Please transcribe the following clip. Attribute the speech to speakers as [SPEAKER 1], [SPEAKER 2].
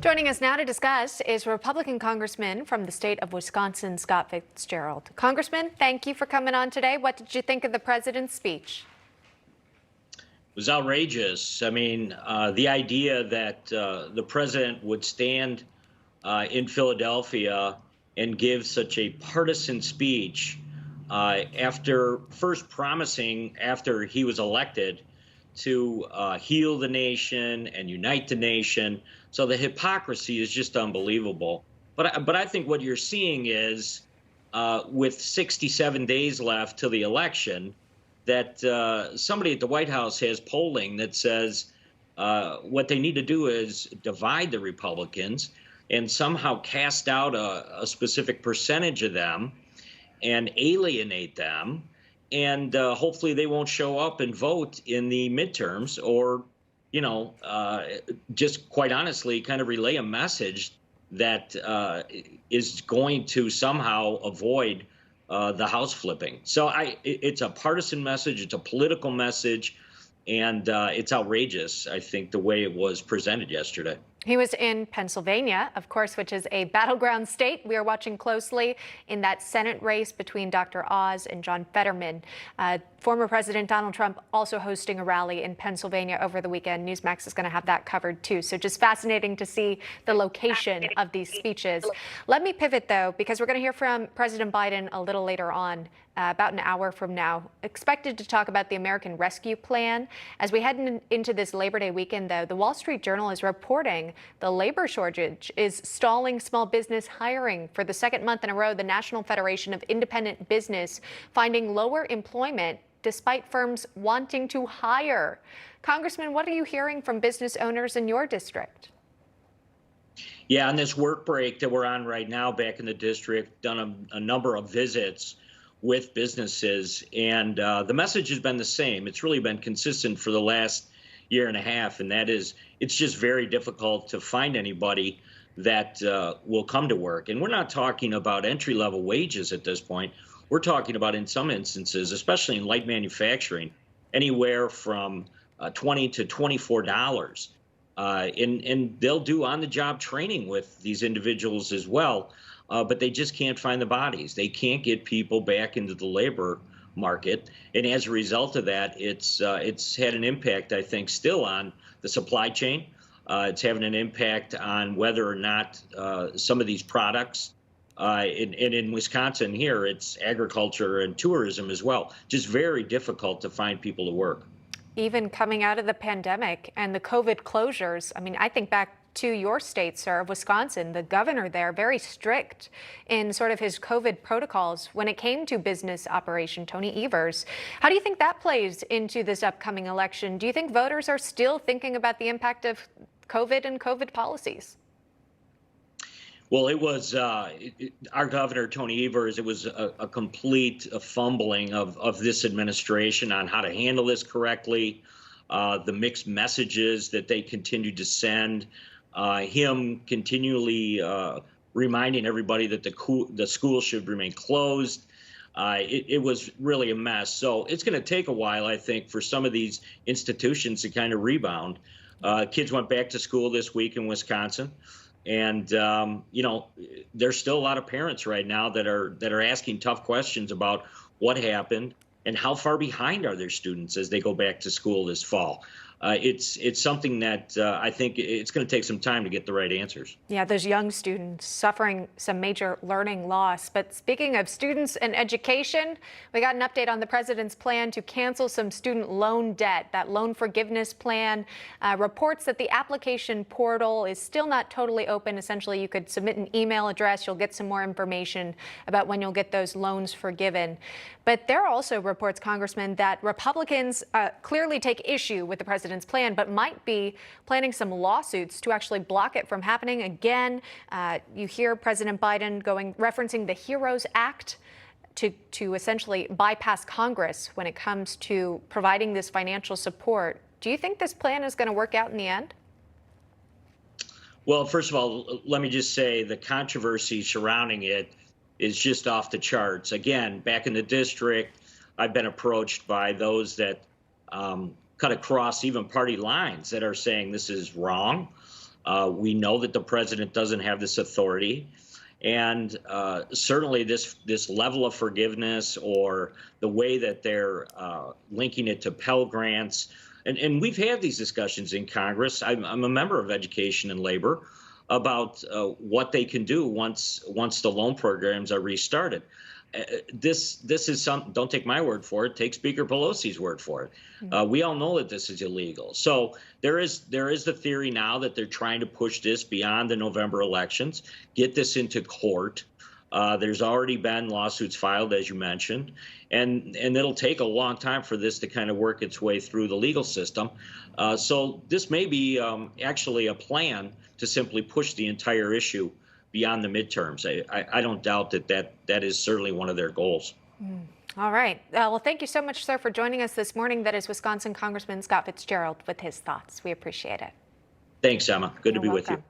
[SPEAKER 1] Joining us now to discuss is Republican Congressman from the state of Wisconsin, Scott Fitzgerald. Congressman, thank you for coming on today. What did you think of the president's speech?
[SPEAKER 2] It was outrageous. I mean, the idea that the president would stand in Philadelphia and give such a partisan speech after first promising, after he was elected, to heal the nation and unite the nation. So the hypocrisy is just unbelievable. But I think what you're seeing is with 67 days left to the election, that somebody at the White House has polling that says what they need to do is divide the Republicans and somehow cast out a specific percentage of them and alienate them. And hopefully they won't show up and vote in the midterms, or, just quite honestly, kind of relay a message that is going to somehow avoid the House flipping. So it's a partisan message. It's a political message. And it's outrageous, I think, the way it was presented yesterday.
[SPEAKER 1] He was in Pennsylvania, of course, which is a battleground state. We are watching closely in that Senate race between Dr. Oz and John Fetterman. Former President Donald Trump also hosting a rally in Pennsylvania over the weekend. Newsmax is going to have that covered, too. So just fascinating to see the location of these speeches. Let me pivot, though, because we're going to hear from President Biden a little later on. About an hour from now, expected to talk about the American Rescue Plan. As we head into this Labor Day weekend, though, the Wall Street Journal is reporting the labor shortage is stalling small business hiring. For the second month in a row, the National Federation of Independent Business finding lower employment despite firms wanting to hire. Congressman, what are you hearing from business owners in your district?
[SPEAKER 2] Yeah, on this work break that we're on right now back in the district, done a number of visits with businesses, and the message has been the same. It's really been consistent for the last year and a half, and that is it's just very difficult to find anybody that will come to work. And we're not talking about entry-level wages at this point. We're talking about, in some instances, especially in light manufacturing, anywhere from $20 to $24. And they'll do on-the-job training with these individuals as well. But they just can't find the bodies. They can't get people back into the labor market. And as a result of that, it's had an impact, I think, still on the supply chain. It's having an impact on whether or not some of these products, and in Wisconsin here, it's agriculture and tourism as well. Just very difficult to find people to work.
[SPEAKER 1] Even coming out of the pandemic and the COVID closures, I mean, I think back to your state, sir, of Wisconsin, the governor there, very strict in sort of his COVID protocols when it came to business operation, Tony Evers. How do you think that plays into this upcoming election? Do you think voters are still thinking about the impact of COVID and COVID policies?
[SPEAKER 2] Well, it was our governor, Tony Evers. It was a complete fumbling of this administration on how to handle this correctly, the mixed messages that they continued to send. Him continually reminding everybody that the school should remain closed. It was really a mess. So it's going to take a while, I think, for some of these institutions to kind of rebound. Kids went back to school this week in Wisconsin. And, there's still a lot of parents right now that are asking tough questions about what happened and how far behind are their students as they go back to school this fall. It's something that I think it's going to take some time to get the right answers.
[SPEAKER 1] Yeah, those young students suffering some major learning loss. But speaking of students and education, we got an update on the president's plan to cancel some student loan debt. That loan forgiveness plan reports that the application portal is still not totally open. Essentially, you could submit an email address. You'll get some more information about when you'll get those loans forgiven. But there are also reports, Congressman, that Republicans clearly take issue with the president's plan, but might be planning some lawsuits to actually block it from happening again. You hear President Biden referencing the HEROES Act to essentially bypass Congress when it comes to providing this financial support. Do you think this plan is going to work out in the end?
[SPEAKER 2] Well, first of all, let me just say the controversy surrounding it is just off the charts. Again, back in the district, I've been approached by those that cut across even party lines that are saying this is wrong. We know that the president doesn't have this authority. And certainly this level of forgiveness or the way that they're linking it to Pell Grants, and we've had these discussions in Congress. I'm a member of Education and Labor about what they can do once the loan programs are restarted. This is some. Don't take my word for it. Take Speaker Pelosi's word for it. We all know that this is illegal. So there is the theory now that they're trying to push this beyond the November elections, get this into court. There's already been lawsuits filed, as you mentioned, and it'll take a long time for this to kind of work its way through the legal system. So this may be actually a plan to simply push the entire issue beyond the midterms. I don't doubt that is certainly one of their goals.
[SPEAKER 1] All right. Well, thank you so much, sir, for joining us this morning. That is Wisconsin Congressman Scott Fitzgerald with his thoughts. We appreciate it.
[SPEAKER 2] Thanks, Emma. Good to be with you.